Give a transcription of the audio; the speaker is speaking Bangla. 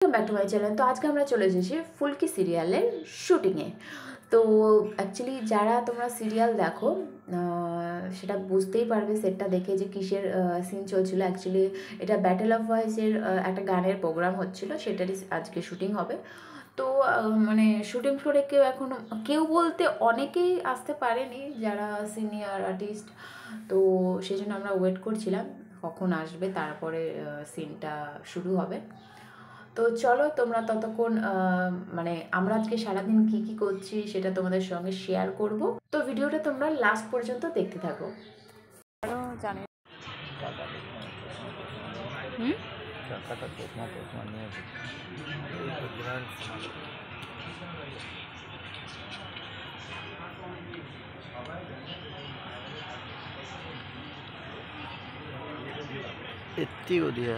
Welcome back to my channel. তো আজকে আমরা চলে এসেছি ফুলকি সিরিয়ালের শুটিংয়ে। তো অ্যাকচুয়ালি যারা তোমরা সিরিয়াল দেখো সেটা বুঝতেই পারবে সেটটা দেখে যে কিসের সিন চলছিল। অ্যাকচুয়ালি এটা ব্যাটেল অফ ভয়েসের একটা গানের প্রোগ্রাম হচ্ছিল, সেটারই আজকে শুটিং হবে। তো মানে শুটিং ফ্লোরে কেউ বলতে অনেকেই আসতে পারেনি যারা সিনিয়র আর্টিস্ট। তো সেই জন্য আমরা ওয়েট করছিলাম কখন আসবে, তারপরে সিনটা শুরু হবে। তো চলো তোমরা ততক্ষণ মানে আমরা আজকে সারাদিন কী কী করছি সেটা তোমাদের সঙ্গে শেয়ার করব। তো ভিডিওটা তোমরা লাস্ট পর্যন্ত দেখতে থাকো। আরও জানি इतनी हो दिया।